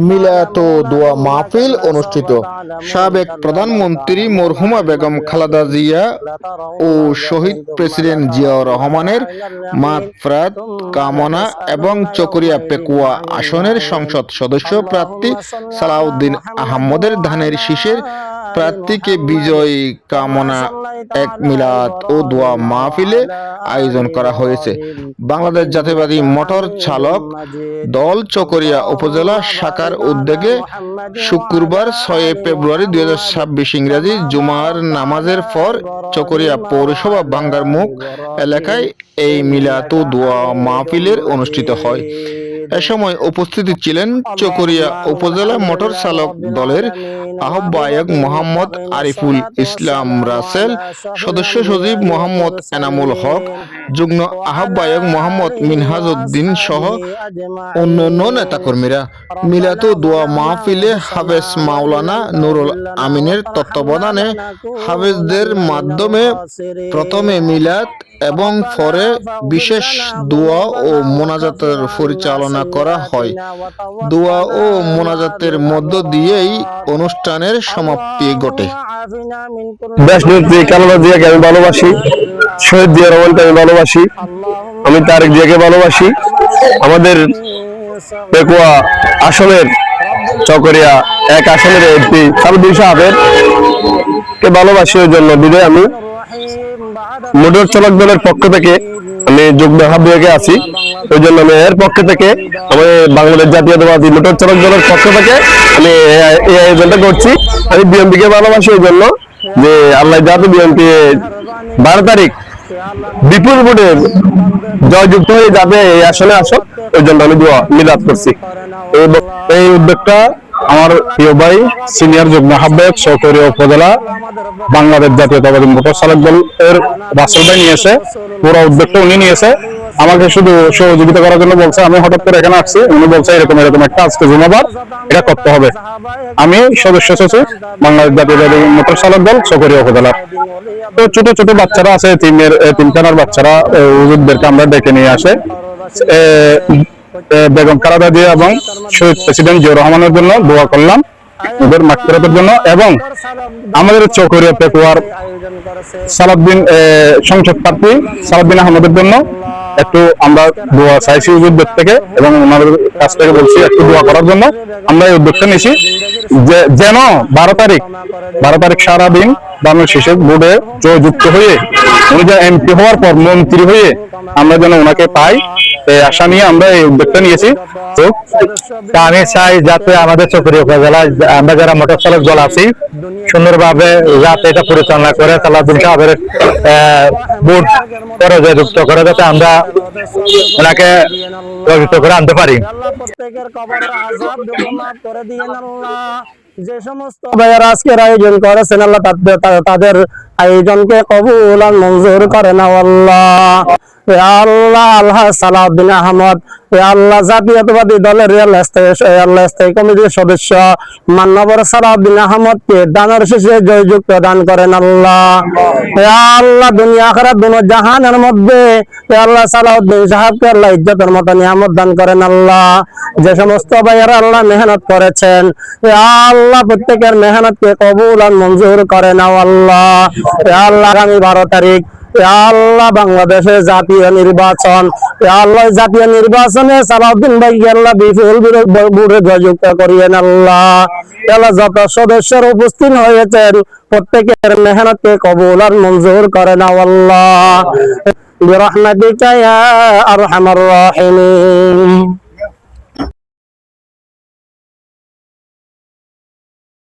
মিলাদ ও দোয়া মাহফিল অনুষ্ঠিত। সাবেক প্রধানমন্ত্রী মরহুমা বেগম খালেদা জিয়া ও শহীদ প্রেসিডেন্ট জিয়াউর রহমানের মাগফিরাত কামনা এবং চকরিয়া পেকুয়া আসনের সংসদ সদস্য প্রার্থী সালাউদ্দিন আহমদের ধানের শীষের প্রার্থীকে বিজয়ী কামনা এক মিলাদ ও দোয়া মাহফিলে আয়োজন করা হয়েছে। বাংলাদেশ জাতীয়তাবাদী মোটর চালক দল চকরিয়া উপজেলা শাখার উদ্যোগে শুক্রবার 6 ফেব্রুয়ারি 2026 ইংরেজি জুমার নামাজের পর চকরিয়া পৌরসভা বাঙ্গারমুখ এলাকায় এই মিলাদ ও দোয়া মাহফিলের অনুষ্ঠিত হয়। এ সময় উপস্থিত ছিলেন চকরিয়া উপজেলা মোটর চালক দলের আহ্বায়ক মোহাম্মদ আরিফুল ইসলাম রাসেল, সদস্য সচিব মোহাম্মদ এনামুল হক, যুগ্ম আহ্বায়ক মোহাম্মদ মিনহাজ উদ্দিন সহ অন্যান্য নেতাকর্মীরা। মিলাদ ও দোয়া মাহফিলে হাফেজ মাওলানা নুরুল আমিনের তত্ত্বাবধানে হাফেজদের মাধ্যমে প্রথমে মিলাদ এবং পরে বিশেষ দোয়া ও মোনাজাতের পরিচালনা করা হয়। দোয়া ও মোনাজাতের মধ্য দিয়েই অনুষ্ঠানের সমাপ্তি ঘটে। দেশনেত্রী খালেদা জিয়াকে আমি ভালোবাসি, শহীদ জিয়া রহমানকে আমি ভালোবাসি, আমি তারেক জিয়াকে ভালোবাসি। আমাদের পেকুয়া আসনের চকরিয়া এক আসনের এমপি সালাউদ্দিন সাহেবের কে ভালোবাসি। ওই জন্য বিদায় আমি মোটর চালক দলের পক্ষ থেকে আমি যুগ্ম আহ্বায়কে আছি। ওই জন্য আমি এর পক্ষ থেকে আমি বাংলাদেশ জাতীয়তাবাদী মোটর চালক দলের পক্ষ থেকে আমি এই আয়োজনটা করছি। আমি বিএনপিকে ভালোবাসি ওই জন্য যে আল্লাহ যাতে বিএনপি 12 তারিখ বিপুল ভোটে জয়যুক্ত হয়ে যাবে এই আসনে আসক, ওই জন্য আমি দোয়া মিলাদ করছি। এই উদ্যোগটা আমার প্রিয় ভাই সিনিয়র যুগ্ম আহ্বায়ক চকরিয়া উপজেলা বাংলাদেশ জাতীয়তাবাদী মোটর চালক দলের রাসেল ভাই নিয়েছে। পুরো উদ্যোগটা উনি নিয়েছে, আমাকে শুধু সহযোগিতা করার জন্য বলছে। আমি হঠাৎ করে এখানে আসছি, উনি বলছে এরকম একটা আজকে জুমাবার এটা করতে হবে। আমি সদস্য সচিব বাংলাদেশ জাতীয়তাবাদী মোটর চালক দল চকরিয়া উপজেলা। তো ছোট ছোট বাচ্চারা আছে, তিনখানার বাচ্চারা হুজুরদেরকে আমরা ডেকে নিয়ে আসে বেগম খালেদা জিয়া এবং শহীদ প্রেসিডেন্ট জিয়াউর রহমানের জন্য দোয়া করলাম, ওদের মাগফিরাতের জন্য, এবং আমাদের চকরিয়া পেকুয়ার সালাউদ্দিন সংসদ প্রার্থী সালাউদ্দিন আহমদের জন্য একটু আমরা দোয়া চাইছি হুজুরদের থেকে, এবং ওনাদের কাছ থেকে বলছি একটু দোয়া করার জন্য। আমরা এই উদ্যোগটা নিয়েছি যে যেন 12 তারিখ সারাদিন বাংলাদেশের বোর্ডে জয়যুক্ত হয়ে উনি যে এমপি হওয়ার পর মন্ত্রী হয়ে আমরা যেন ওনাকে পাই, এই আশা নিয়ে আমরা এই উদ্যোগটা নিয়েছি। তো আমি চাই যাতে আমাদের চকরিয়া উপজেলায় আমরা যারা মোটর চালক দল আছি সুন্দরভাবে যাতে এটা পরিচালনা করে সালাউদ্দিন সাহেবের বোর্ড জয়যুক্ত করে, যাতে আমরা ওনাকে জয়যুক্ত করে আনতে পারি। যে সমস্ত ভাইয়ারা আজকের আয়োজন করেছেন আল্লাহ তাদের আয়োজনকে কবুল আর মঞ্জুর করেন আল্লাহ। আল্লাহ আল্লাহ সালাউদ্দিন আহমদ আল্লাহ জাতীয়তাবাদী দলের স্থায়ী কমিটির সদস্য মান্যবর সালাউদ্দিন আহমদকে দানের শেষে জয়যুক্ত দান করেন আল্লাহ। আল্লাহ দুনিয়া আখিরাত দুনো জাহানের মধ্যে আল্লাহ সালাউদ্দিন সাহেবকে আল্লাহ ইজ্জতের মতো নিয়ামত দান করেন আল্লাহ। যে সমস্ত ভাইয়েরা আল্লাহ মেহনত করেছেন আল্লাহ প্রত্যেকের মেহনতকে কবুল আর মঞ্জুর করেন আল্লাহ। আল্লাহ আগামী 12 তারিখ আল্লাহ বাংলাদেশের জাতীয় নির্বাচন, আল্লাহ জাতীয় নির্বাচনে সালাউদ্দিন ভাইকে আল্লাহ বিপুল ভোটে জয়যুক্ত করিয়েন আল্লাহ। আল্লাহ যত সদস্যরা উপস্থিত হয়েছেন প্রত্যেকের মেহনতকে কবুল আর মঞ্জুর করেন আল্লাহ। বিরহমাতিকা ইয়া আরহামার রাহিমিন।